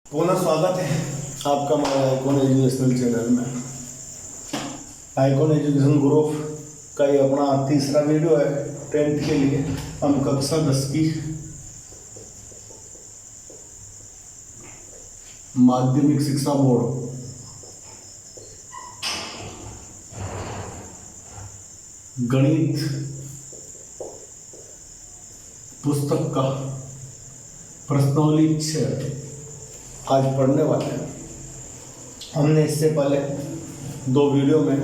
पुनः स्वागत है आपका हमारे आइकॉन एजुकेशनल चैनल में। आइकॉन एजुकेशन ग्रुप का ये अपना तीसरा वीडियो है 10th के लिए। हम कक्षा 10 की माध्यमिक शिक्षा बोर्ड गणित पुस्तक का प्रश्नावली 6 आज पढ़ने वाले हैं। हमने इससे पहले 2 वीडियो में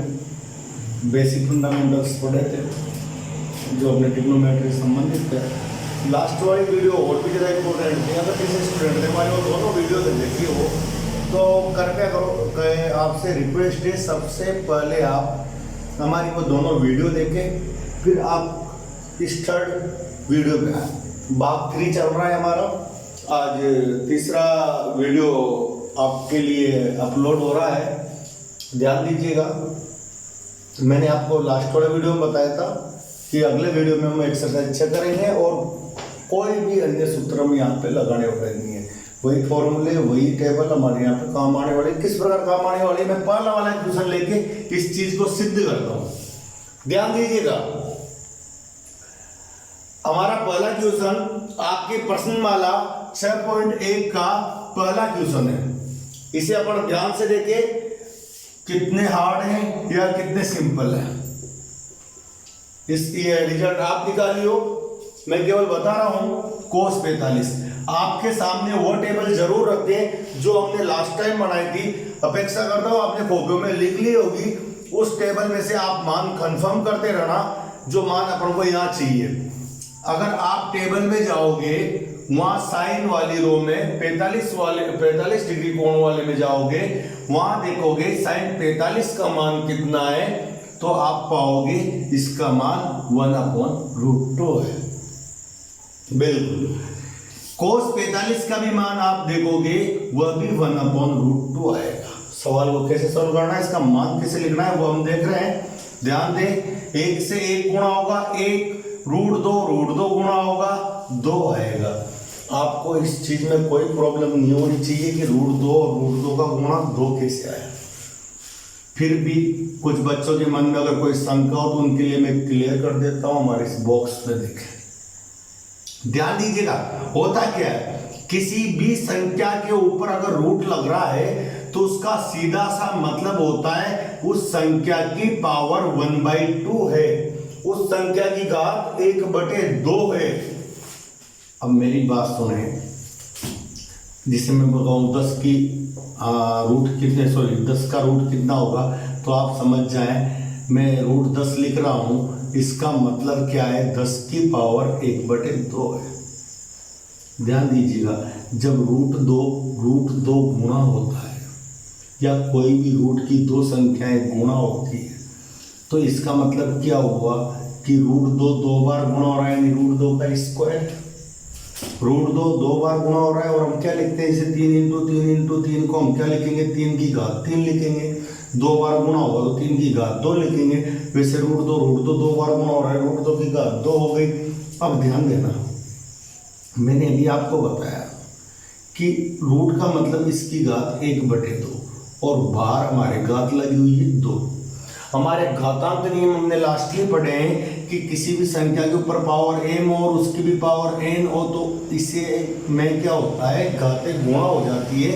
बेसिक फंडामेंटल्स पढ़े थे जो अपने ट्रिग्नोमेट्री से संबंधित थे। लास्ट वाली वीडियो और भी ज़्यादा इंपॉर्टेंट थी। अगर किसी स्टूडेंट ने हमारे वो दोनों वीडियो ने देखी हो तो कृपया करो आपसे रिक्वेस्ट है, सबसे पहले आप हमारी वो दोनों वीडियो देखें, फिर आप इस 3rd वीडियो पे आए। भाग 3 चल रहा है हमारा। आज तीसरा वीडियो आपके लिए अपलोड हो रहा है, ध्यान दीजिएगा। मैंने आपको लास्ट वाले वीडियो में बताया था कि अगले वीडियो में हम एक्सरसाइज 6 करेंगे और कोई भी अन्य सूत्र हम यहाँ पे लगाने वाले नहीं है। वही फॉर्मूले, वही टेबल हमारे यहाँ पे काम आने वाले। किस प्रकार काम आने वाले, मैं पहला वाला क्वेश्चन लेके इस चीज को सिद्ध करता हूँ, ध्यान दीजिएगा। हमारा पहला क्वेश्चन आपकी प्रश्नमाला 6.1 का पहला क्वेश्चन है। इसे अपन ध्यान से देखें, कितने हार्ड हैं या कितने सिंपल हैं। इसकी रिजल्ट आप निकालियो, मैं केवल बता रहा हूं। कोस 45 आपके सामने वो टेबल जरूर रखें जो हमने लास्ट टाइम बनाई थी। अपेक्षा करता हूं आपने कॉपी में लिख ली होगी। उस टेबल में से आप मान कंफर्म करते रहना जो मान अपन को यहाँ चाहिए। अगर आप टेबल में जाओगे, वहां साइन वाली रो में 45 डिग्री कोण वाले में जाओगे, वहां देखोगे साइन 45 का मान कितना है, तो आप पाओगे इसका मान 1/√2 है। बिल्कुल। कोस 45 का भी मान आप देखोगे, वह भी 1/√2 आएगा। सवाल को कैसे सॉल्व करना है, इसका मान कैसे लिखना है, वो हम देख रहे हैं। ध्यान दें, 1 से 1 गुणा होगा 1, √2 गुणा होगा 2 आएगा। आपको इस चीज में कोई प्रॉब्लम नहीं होनी चाहिए कि √2 और √2 का गुणा 2 कैसे आया। फिर भी कुछ बच्चों के मन में अगर कोई शंका हो तो उनके लिए मैं क्लियर कर देता हूं, हमारे इस बॉक्स में देखें। ध्यान दीजिएगा, होता क्या है, किसी भी संख्या के ऊपर अगर रूट लग रहा है तो उसका सीधा सा मतलब होता है उस संख्या की पावर 1/2 है, उस संख्या की घात 1/2 है। अब मेरी बात सुने, जिसे मैं बताऊं 10 की रूट कितने, 10 का रूट कितना होगा, तो आप समझ जाएं मैं रूट 10 लिख रहा हूं, इसका मतलब क्या है, 10 की पावर 1/2 है। ध्यान दीजिएगा, जब रूट दो गुणा होता है या कोई भी रूट की 2 संख्याएं गुणा होती है, तो इसका मतलब क्या हुआ कि √2 बार गुणा हो रहा है, यानी √2 का स्क्वायर। √2 2 बार गुणा हो रहा है और हम क्या लिखते हैं इसे, 3 को हम क्या लिखेंगे, 3 की घात 3 लिखेंगे। 2 बार गुणा होगा तो 3 की घात 2 लिखेंगे। वैसे √2 2 बार गुणा हो रहा है, √2 की घात 2 हो गई। अब ध्यान देना, मैंने अभी आपको बताया कि रूट का मतलब इसकी घात 1/2 और बाहर हमारे घात लगी हुई है 2। हमारे घातांक नियम हमने लास्टली पढ़े हैं कि किसी भी संख्या के ऊपर पावर m और उसकी भी पावर n हो तो इसे में क्या होता है, घातें गुणा हो जाती है।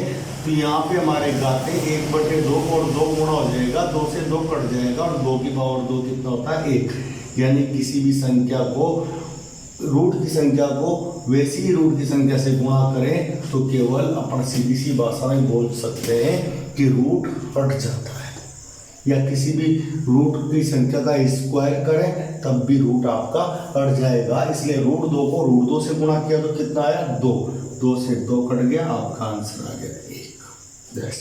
तो यहाँ पे हमारे घातें 1/2 और 2 गुणा हो जाएगा, 2 से 2 कट जाएगा और 2 की पावर 2 कितना होता है, 1। यानी किसी भी संख्या को, रूट की संख्या को वैसी ही रूट की संख्या से गुणा करें तो केवल अपन सीधी सी भाषा में बोल सकते हैं कि रूट हट जाता है। या किसी भी रूट की संख्या का स्क्वायर करें तब भी रूट आपका हट जाएगा। इसलिए √2 को √2 से गुणा किया तो कितना आया, 2 से 2 कट गया, आपका आंसर आ गया 1।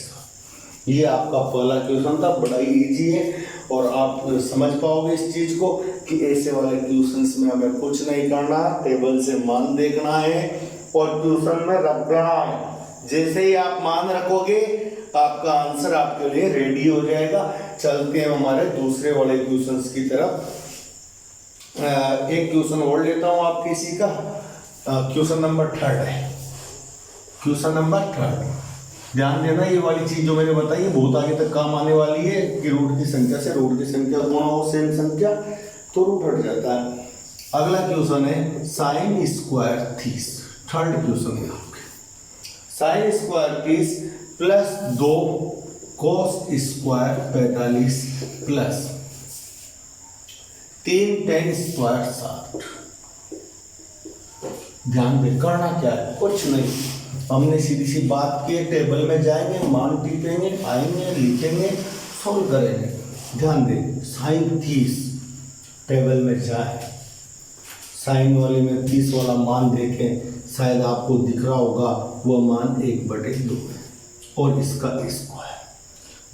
ये आपका पहला क्वेश्चन था, बड़ा ही इजी है और आप समझ पाओगे इस चीज को कि ऐसे वाले क्वेश्चंस में हमें कुछ नहीं करना, टेबल से मान देखना है और क्वेश्चन में रखना है। जैसे ही आप मान रखोगे आपका आंसर आपके लिए रेडी हो जाएगा। चलते हैं हमारे दूसरे वाले क्वेश्चंस की तरफ। एक क्वेश्चन और लेता हूं आपके इसी का, क्वेश्चन नंबर 3 है। क्वेश्चन नंबर 3 ध्यान देना, ये वाली चीज जो मैंने बताई है बहुत आगे तक काम आने वाली है कि रूट की संख्या से रूट की संख्या गुणा हो सेम संख्या तो रूट हट जाता है। अगला क्वेश्चन है साइन स्क्वायर 30। थर्ड क्वेश्चन है आपके sine square 30 plus 2 cos square 45 plus 3 ten square 60। ध्यान दे, करना क्या है, कुछ नहीं, हमने सीधी सी बात की, टेबल में जाएंगे, मान टिपेंगे, आएंगे, लिखेंगे, सोल्व करेंगे। ध्यान दे, साइन 30 टेबल में जाए, साइन वाले में 30 वाला मान देखें, शायद आपको दिख रहा होगा वो मान 1/2 और इसका स्क्वायर।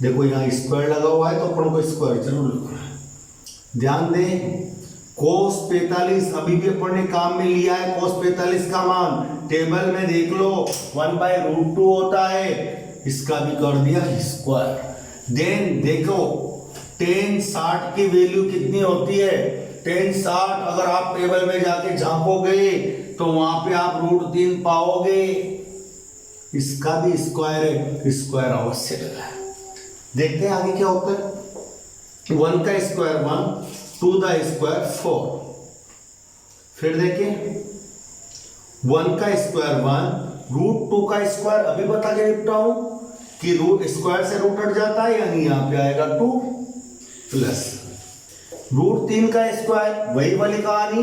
देखो यहाँ स्क्वायर लगा हुआ है तो अपन को स्क्वायर जरूर लिखना है। ध्यान दें, कोस 45 अभी भी अपन ने काम में लिया है। कोस 45 का मान टेबल में देख लो 1/√2 होता है, इसका भी कर दिया स्क्वायर। देन देखो tan 60 की वैल्यू कितनी होती है, tan 60 अगर आप टेबल में जाके झांकोगे तो वहां पे आप √3 पाओगे, इसका भी स्क्वायर है, स्क्वायर अवश्य लगा है। देखते हैं आगे क्या होता है। 1 का स्क्वायर 1, 2 का स्क्वायर 4। फिर देखिए 1 का स्क्वायर 1, √2 का स्क्वायर अभी बता के निपटा हूं कि रूट स्क्वायर से रूट हट जाता है, यानी यहाँ पे आएगा 2 प्लस √3 का स्क्वायर, वही वाली कहानी,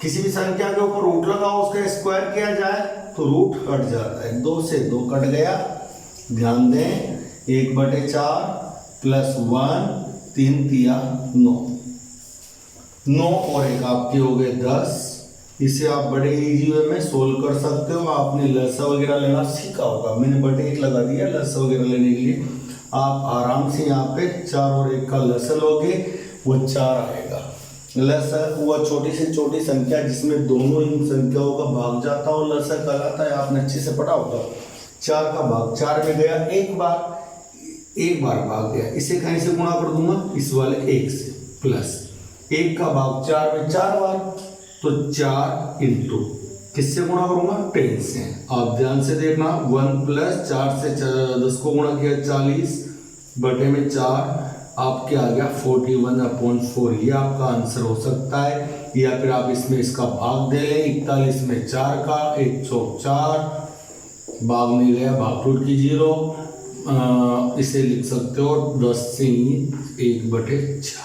किसी भी संख्या के ऊपर रूट लगाओ उसका स्क्वायर किया जाए तो रूट हट जाता है। 2 से 2 कट गया। ध्यान दें 1/4 प्लस 1, 3 तिया 9, 9 और 1 आपके हो गए 10। इसे आप बड़े इजी वे में सोल्व कर सकते हो। आपने लसा वगैरह लेना सीखा होगा, मैंने बटे 1 लगा दिया लसा वगैरह लेने के लिए। आप आराम से यहाँ पे 4 और 1 का लसा लोगे, वो 4 आएगा। लसा वो छोटी से छोटी संख्या जिसमें दोनों इन संख्याओं का भाग जाता हो लसा कहलाता है, आपने अच्छे से पढ़ा होगा। 4 का भाग 4 में गया, एक बार भाग गया, इसे कहीं से गुणा कर दूंगा इस वाले 1 से, प्लस 1 का भाग 4 में 4 बार, तो 4 इंटू किससे गुणा करूंगा 10 से। आप ध्यान से देखना 1 प्लस 4 से 10 को गुणा किया 40 बटे में 4, आपके आ गया 41/4। ये आपका आंसर हो सकता है, या फिर आप इसमें इसका भाग दे लें 41 में 4 का 1 चौक 4, भाग नहीं गया, भाग टूट की 0, इसे लिख सकते हो 10 से 1/4।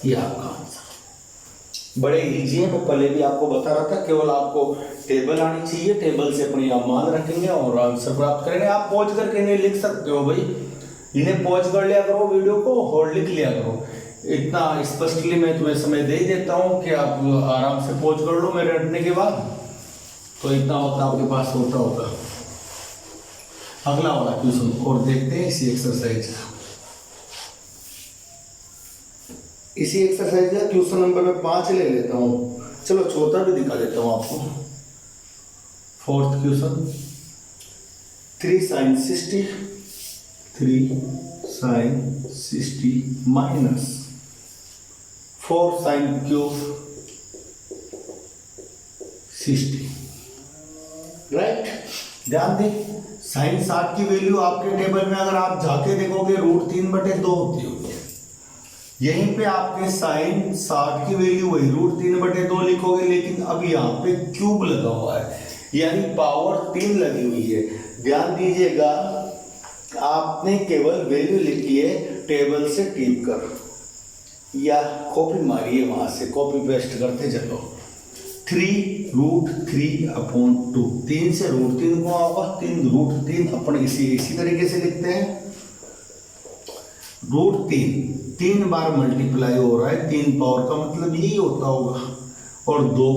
ये आपका आंसर बड़े इजी है। मैं पहले भी आपको बता रहा था, केवल आपको टेबल आनी चाहिए, टेबल से अपने आप मान रखेंगे और आंसर प्राप्त करेंगे। आप पॉज करके नहीं लिख सकते हो भाई, इन्हें पॉज कर लिया करो वीडियो को और लिख लिया करो। इतना स्पष्टली मैं तुम्हें समय दे देता हूँ कि आप आराम से पॉज कर लो मेरे हटने के बाद, तो इतना वक्त आपके पास होता होगा। अगला वाला क्वेश्चन और देखते हैं इसी एक्सरसाइज का। इसी एक्सरसाइज का क्वेश्चन नंबर में 5 ले लेता हूँ, चलो चौथा भी दिखा देता हूँ आपको। 4th question 3 sin 60 minus 4 sin cube 60। Right, ध्यान दें साइन 60 की वैल्यू आपके टेबल में अगर आप जाके देखोगे √3/2 होती होगी। यहीं पे आपके साइन 60 की वैल्यू वही √3/2 लिखोगे, लेकिन अब यहाँ पे क्यूब लगा हुआ है, यानी पावर 3 लगी हुई है। ध्यान दीजिएगा, आपने केवल वैल्यू लिखी है टेबल से टिप कर, या कॉपी मारिए वहां से, कॉपी पेस्ट करते चलो। 3√3/2, 3 से √3 को होगा 3√3 अपन इसी तरीके से लिखते हैं। √3 3 बार मल्टीप्लाई हो रहा है, 3 पावर का मतलब यही होता होगा, और 2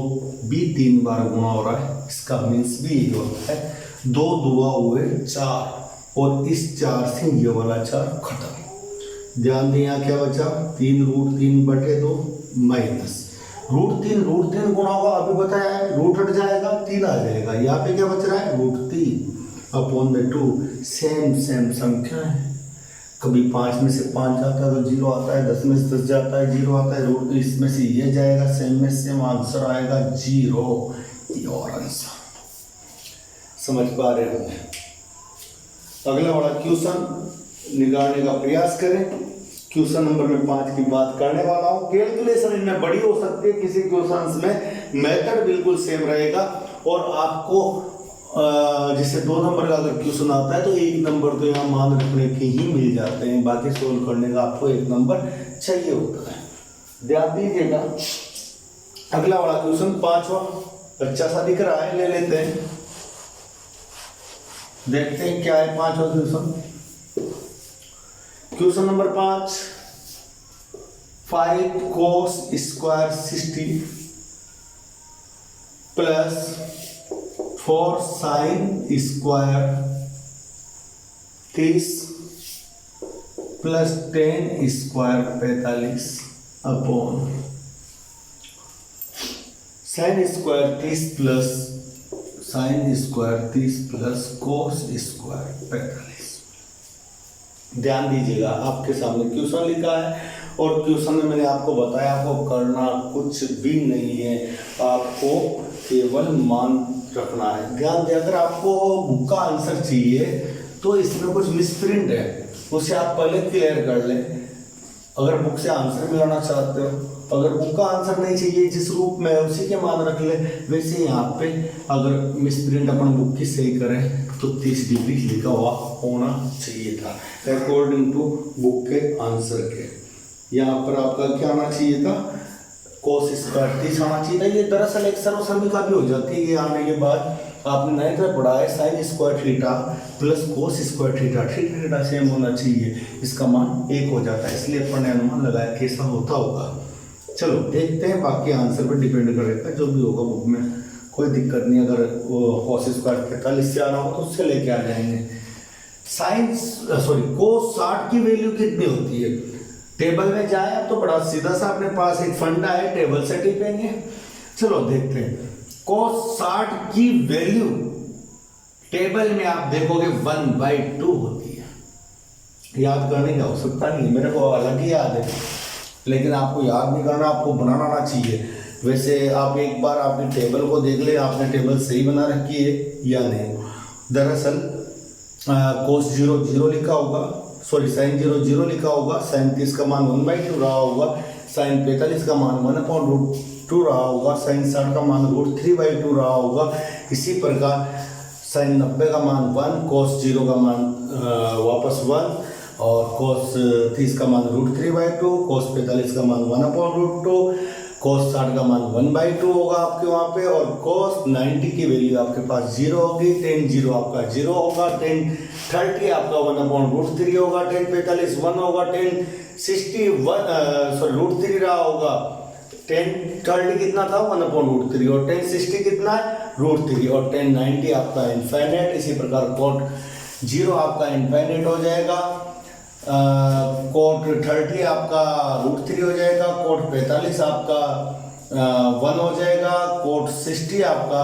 भी 3 बार गुणा हो रहा है, इसका मीन्स भी यही होता है। 2 2 हुए 4, और इस 4 से ये वाला 4 खत्म। ध्यान दें यहाँ क्या बचा 3√3/2 माइनस √3 गुणा होगा, अभी बताया है, रूट हट जाएगा 3 आ जाएगा। यहाँ पे क्या बच रहा है √3/2। सेम संख्या है, कभी 5 में से 5 जाता है तो 0 आता है, 10 में से 10 जाता है 0 आता है, रूट इसमें से ये जाएगा, सेम में सेम आंसर आएगा 0। ये और आंसर समझ पा रहे होंगे। अगला वाला क्वेश्चन निकालने का प्रयास करें। क्वेश्चन नंबर में 5 की बात करने वाला हूँ। कैलकुलेशन इनमें बड़ी हो सकती है, किसी क्वेश्चंस में मेथड बिल्कुल सेम रहेगा और आपको जैसे 2 नंबर का अगर क्वेश्चन आता है तो 1 नंबर तो यहाँ मान रखने के ही मिल जाते हैं, बाकी सोल्व करने का आपको 1 नंबर चाहिए होता है, ध्यान दीजिएगा। अगला वाला क्वेश्चन 5वां अच्छा सा दिख रहा है, ले लेते हैं, देखते हैं क्या है 5वां question. Question number 5, 5 cos square 60 plus 4 sin square 30 plus 10 square 45 upon sin square 30 plus sin square 30 plus cos square 45। ध्यान दीजिएगा, आपके सामने क्वेश्चन लिखा है और क्वेश्चन में मैंने आपको बताया आपको करना कुछ भी नहीं है, आपको केवल मान रखना है। ध्यान दें, अगर आपको बुक का आंसर चाहिए तो इसमें कुछ मिसप्रिंट है, उसे आप पहले क्लियर कर लें। अगर बुक से आंसर मिलाना चाहते हो, अगर बुक का आंसर नहीं चाहिए, जिस रूप में है उसी के मान रख ले। वैसे यहाँ पे अगर मिसप्रिंट अपन बुक की सही करें तो 30 डिग्री लिखा हुआ होना चाहिए था अकॉर्डिंग टू बुक के आंसर के। यहाँ पर आपका क्या आना चाहिए था, कोस स्क्वायर 30 आना चाहिए था। ये दरअसल एक सर्वसर्मी का भी हो जाती है, ये आने के बाद आपने नए तरह पढ़ा है sine square theta plus cos square theta, theta same होना चाहिए, इसका मान 1 हो जाता है, इसलिए अपन ने अनुमान लगाया कि ऐसा होता होगा। चलो देखते हैं, बाकी आंसर पर डिपेंड करेगा, जो भी होगा बुक में कोई दिक्कत नहीं। अगर कोस स्क्वायर 45 से आना हो तो उससे लेके आ जाएंगे। कोस 60 की वैल्यू कितनी होती है, टेबल में जाए तो बड़ा सीधा सा अपने पास एक फंडा है, टेबल से टिपेंगे। चलो देखते हैं, कोस 60 की वैल्यू टेबल में आप देखोगे 1/2 होती है। याद करने की आवश्यकता नहीं है, मेरे को अलग ही याद है, लेकिन आपको याद नहीं करना, आपको बनाना आना चाहिए। वैसे आप एक बार आपकी टेबल को देख ले, आपने टेबल सही बना रखी है या नहीं। दरअसल कोस 0 लिखा होगा, साइन 0 लिखा होगा, साइन 30 का मान 1/2 रहा होगा, साइन 45 का मान 1/√2 रहा होगा, साइन 60 का मान √3/2 रहा होगा। इसी प्रकार साइन 90 का मान 1, कोस 0 का मान वापस 1 और कोस 30 का मान √3/2, कोस 45 का मान 1/√2, कोस 60 का मान 1/2 होगा आपके वहाँ पे, और कोस 90 की वैल्यू आपके पास 0 होगी, tan 0 आपका 0 होगा, tan 30 आपका 1/√3 होगा, tan 45 1 होगा, tan 60 √3 रहा होगा, tan 30 कितना था 1/√3 और tan 60 कितना है √3 और tan 90 आपका इनफाइनाइट। इसी प्रकार कोट 0 आपका इनफाइनाइट हो जाएगा, कोट 30 आपका √3 हो जाएगा, कोट 45 आपका 1 हो जाएगा, कोट 60 आपका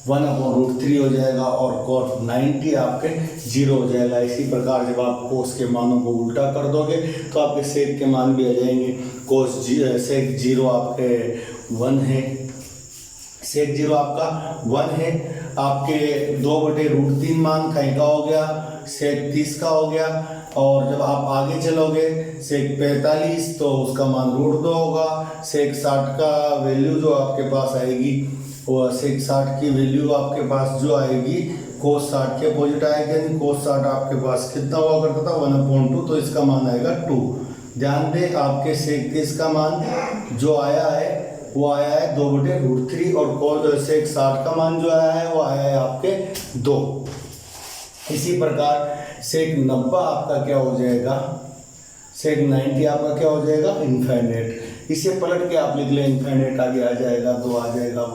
1/√3 हो जाएगा और कोट 90 आपके 0 हो जाएगा। इसी प्रकार जब आप कोस के मानों को उल्टा कर दोगे तो आपके सेक के मान भी आ जाएंगे। सेक 0 आपके 1 है, सेक 0 आपका 1 है, आपके 2/√3 मान कहीं का हो गया, सेक 30 का हो गया, और जब आप आगे चलोगे सेक 45 तो उसका मान √2 होगा। सेक 60 का वैल्यू जो आपके पास आएगी वो सेक 60 की वैल्यू आपके पास जो आएगी कोस 60 के अपोजिट आएगी। कोस 60 आपके पास कितना हुआ करता था 1/2, तो इसका मान आएगा 2। ध्यान दें, आपके सेक 30 का मान जो आया है वो आया है 2/√3 और सेक 60 का मान जो आया है वो आया है आपके 2। इसी प्रकार सेक 90 आपका क्या हो जाएगा, सेक 90 आपका क्या हो जाएगा इनफाइनाइट। इसे पलट के आप लिख लें, इनफाइनाइट आगे आ जाएगा, 2 आ जाएगा,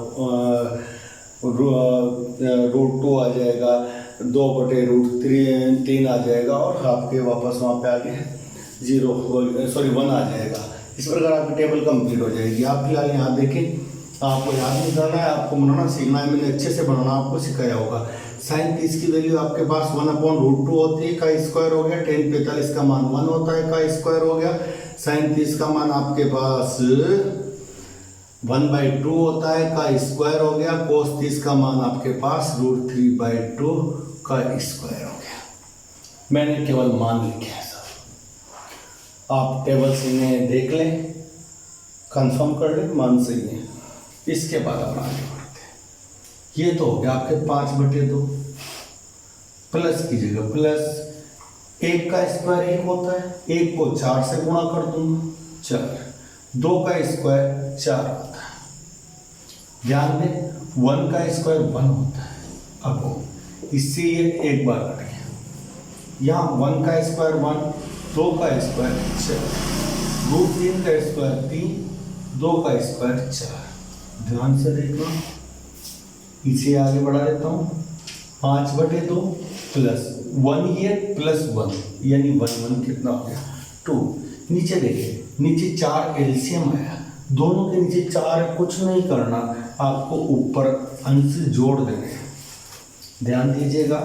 √2 आ जाएगा, 2/√3 आ जाएगा और आपके वापस वहाँ पे आगे 1 आ जाएगा। इस प्रकार आपकी टेबल कंप्लीट हो जाएगी। आप फिलहाल यहाँ देखें, आपको याद नहीं करना है, आपको बनाना सीखना है, मैंने अच्छे से बनाना आपको सिखाया होगा। साइन 30 की वैल्यू आपके पास 1/√2 होती है, का स्क्वायर हो गया, tan 45 का मान 1 होता है, का स्क्वायर हो गया, साइन 30 का मान आपके पास 1/2 होता है, का स्क्वायर हो गया, कोस 30 का मान आपके पास √3/2 का स्क्वायर हो गया। मैंने केवल मान लिखे हैं सर। आप टेबल से इन्हें देख लें, कंफर्म कर लें मान सही है। इसके बाद अपन आगे बढ़ते हैं। ये तो हो गया आपके 5/2 प्लस की जगह प्लस 1 का स्क्वायर 1 होता है, 1 को 4 से गुणा कर दूंगा 4, 2 का स्क्वायर 4 होता है। ध्यान दें 1 का स्क्वायर 1 होता है। अब इससे ये एक बार कट गया, यहाँ 1 का स्क्वायर 1, 2 का स्क्वायर 4, √3 का स्क्वायर 3, 2 का स्क्वायर 4। ध्यान से देखना, इसे आगे बढ़ा देता हूँ। 5/2 प्लस 1 ये प्लस 1 यानी 1 1 कितना हो गया 2। नीचे देखिए, नीचे 4 एलसीएम आया, दोनों के नीचे 4 है, कुछ नहीं करना, आपको ऊपर अंश जोड़ देने हैं। ध्यान दीजिएगा,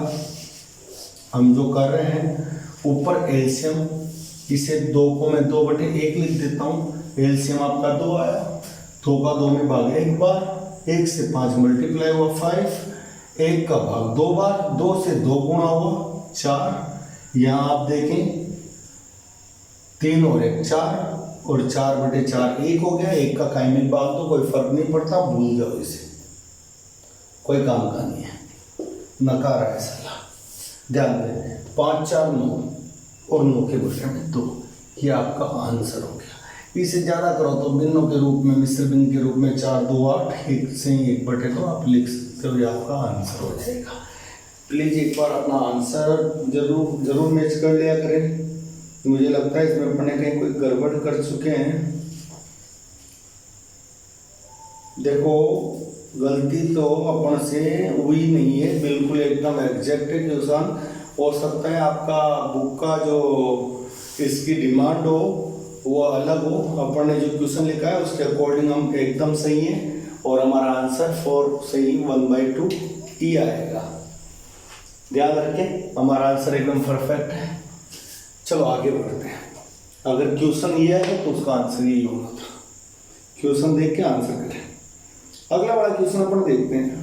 हम जो कर रहे हैं ऊपर एलसीएम, इसे 2 को मैं 2/1 लिख देता हूँ। एलसीएम आपका 2 आया, 2 का 2 में भाग एक बार, 1 से 5 मल्टीप्लाई हुआ 5, 1 का भाग 2 बार, 2 से 2 गुणा हुआ 4। यहाँ आप देखें 3 और 1 4, और 4/4 1 हो गया। 1 का कायमिक भाग तो कोई फर्क नहीं पड़ता, भूल जाओ इसे, कोई काम का नहीं है, नकार है सलाह। ध्यान दें 5 4 9 और 9 के बटे में 2, ये आपका आंसर हो गया। इसे ज़्यादा करो तो भिन्नों के रूप में, मिश्र भिन्न के रूप में 4 2 8, 1 से 1/2 आप लिख सकते हो, ये आपका आंसर हो जाएगा। प्लीज़ एक बार अपना आंसर जरूर मैच कर लिया करें। मुझे लगता है इसमें अपने कहीं कोई गड़बड़ कर चुके हैं। देखो गलती तो अपन से हुई नहीं है, बिल्कुल एकदम एग्जैक्ट है क्वेश्चन। हो सकता है आपका बुक का जो इसकी डिमांड हो वो अलग हो, अपन ने जो क्वेश्चन लिखा है उसके अकॉर्डिंग हम एकदम सही है, और हमारा आंसर 4 सही 1/2 ही आएगा। ध्यान रखें, हमारा आंसर एकदम परफेक्ट है। चलो आगे बढ़ते हैं। अगर क्वेश्चन ये है तो उसका आंसर यही होना था। क्वेश्चन देख के आंसर करें। अगला वाला क्वेश्चन अपन देखते हैं।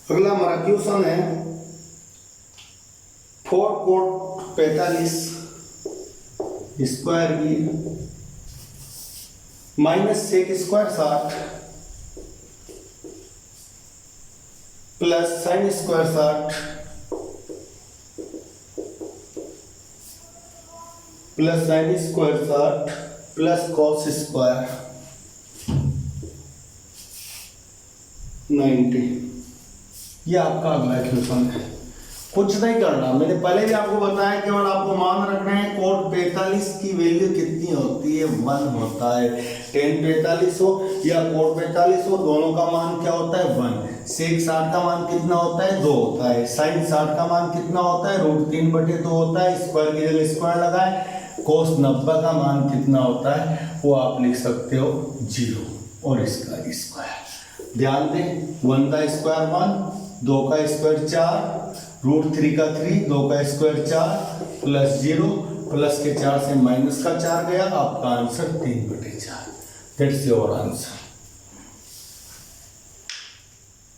अगला हमारा क्वेश्चन है 4 cot 45 स्क्वायर बी minus sec square 60 plus sine square 60 plus sine square 60 plus cos square 90। ये आपका अगला क्वेश्चन है। कुछ नहीं करना, मैंने पहले भी आपको बताया, केवल आपको मान रखना है कोट 45 की वैल्यू कितनी होती है 1 होता है। tan 45 हो या कोट 45 हो, दोनों का मान क्या होता है 1। सेक 60 का मान कितना होता है 2 होता है। साइन 60 का मान कितना होता है √3/2 होता है। स्क्वायर की जगह स्क्वायर लगाए। कोस 90 का मान कितना होता है वो आप लिख सकते हो 0, और इसका स्क्वायर। ध्यान दें 1 का स्क्वायर 1, 2 का स्क्वायर 4, √3 का 3, 2 का स्क्वायर 4 प्लस 0, प्लस के 4 से माइनस का 4 गया, आपका आंसर 3/4। That's your answer.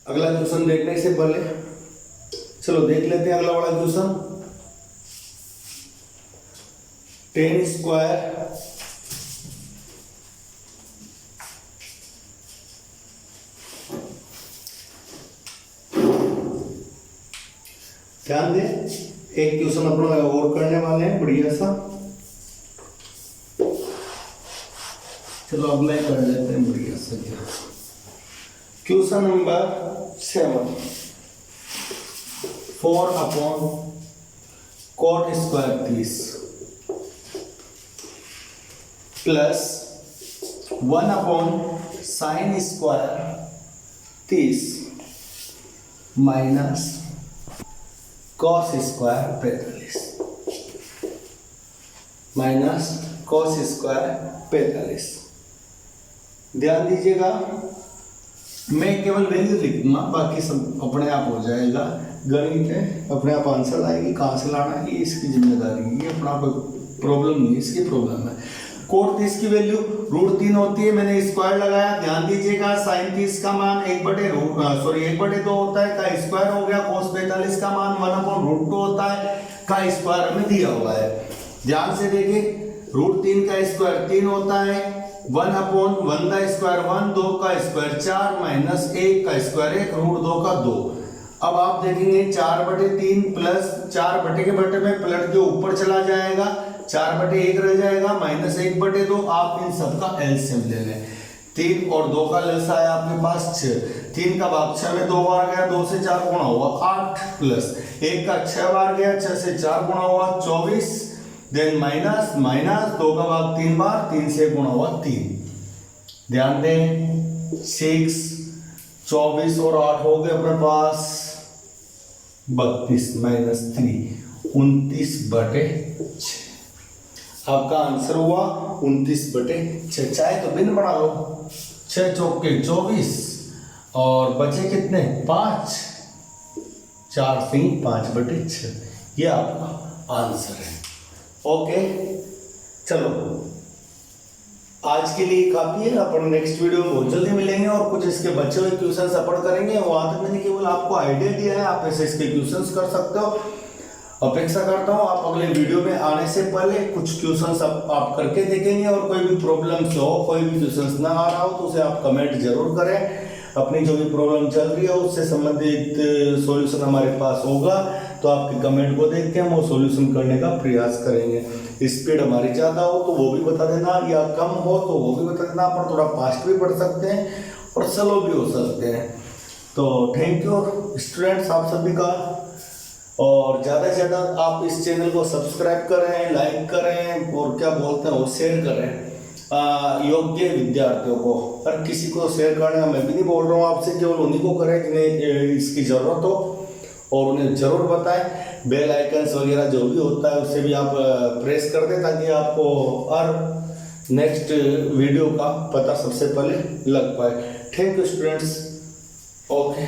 अगला क्वेश्चन देखने से पहले चलो देख लेते हैं अगला वाला क्वेश्चन। tan स्क्वायर ध्यान दें, एक क्वेश्चन अपन और करने वाले हैं बढ़िया सा। चलो अगला ही कर लेते हैं बढ़िया सा। Question number 7 4 cot square 30 plus 1 sine square 30 minus cos square 45 minus cos square 45। ध्यान दीजिएगा, मैं केवल वैल्यू लिख दूंगा, बाकी सब अपने आप हो जाएगा। गणित है, अपने आप आंसर आएगी, कहाँ से लाना है ये इसकी जिम्मेदारी है, ये अपना कोई प्रॉब्लम नहीं, इसकी प्रॉब्लम है। कोट 30 की वैल्यू √3 होती है, मैंने स्क्वायर लगाया, ध्यान दीजिएगा साइन 30 का मान 1/2 होता है, का स्क्वायर हो गया। cos 45 का मान 1/√2 होता है, का स्क्वायर हमें दिया हुआ है। ध्यान से देखिए, √3 का स्क्वायर 3 होता है, 1/1 का स्क्वायर 1, 2 का स्क्वायर 4 माइनस 1 का स्क्वायर 1, √2 का 2। अब आप देखेंगे 4/3 प्लस 4 के बटे में पलट के ऊपर चला जाएगा, 4/1 रह जाएगा माइनस 1/2। आप इन सब का एलसीएम ले लें। 3 और 2 का लसा है आपके पास 6, 3 का भाग 6 में 2 बार गया, 2 से 4 गुणा हुआ 8, प्लस 1 का 6 बार गया, 6 से 4 गुणा हुआ 24, देन माइनस 2 का भाग 3 बार, 3 से गुणा हुआ 3। ध्यान दें 6, 24 और 8 हो गए अपने पास 32 माइनस 3, 29/6। आपका आंसर हुआ 29/6। चाहे तो भिन्न बना लो, 6 चौके 24 और बचे कितने 5, 4 से 5/6। ये आपका आंसर है। ओके, चलो आज के लिए काफी है। अपन नेक्स्ट वीडियो में बहुत जल्दी मिलेंगे और कुछ इसके बचे हुए क्वेश्चन अपलोड करेंगे। वहां तक मैंने केवल आपको आइडिया दिया है, आप ऐसे इसके क्वेश्चंस कर सकते हो। अपेक्षा करता हूँ आप अगले वीडियो में आने से पहले कुछ क्वेश्चंस आप करके देखेंगे, और कोई भी प्रॉब्लम हो, कोई भी क्वेश्चंस ना आ रहा हो तो उसे आप कमेंट जरूर करें। अपनी जो भी प्रॉब्लम चल रही है उससे संबंधित सॉल्यूशन हमारे पास होगा, तो आपके कमेंट को देख के हम वो सॉल्यूशन करने का प्रयास करेंगे। स्पीड हमारी ज़्यादा हो तो वो भी बता देना, या कम हो तो वो भी बता देना। पर थोड़ा फास्ट भी पढ़ सकते हैं और स्लो भी हो सकते हैं। तो थैंक यू स्टूडेंट्स आप सभी का, और ज़्यादा से ज़्यादा आप इस चैनल को सब्सक्राइब करें, लाइक करें और क्या बोलते हैं वो शेयर करें योग्य विद्यार्थियों को। हर किसी को शेयर करने का मैं भी नहीं बोल रहा हूँ आपसे, केवल उन्हीं को करें जिन्हें इसकी ज़रूरत हो, और उन्हें ज़रूर बताएं। बेल आइकन्स वगैरह जो भी होता है उससे भी आप प्रेस कर दें, ताकि आपको हर नेक्स्ट वीडियो का पता सबसे पहले लग पाए। Thank you students. ओके।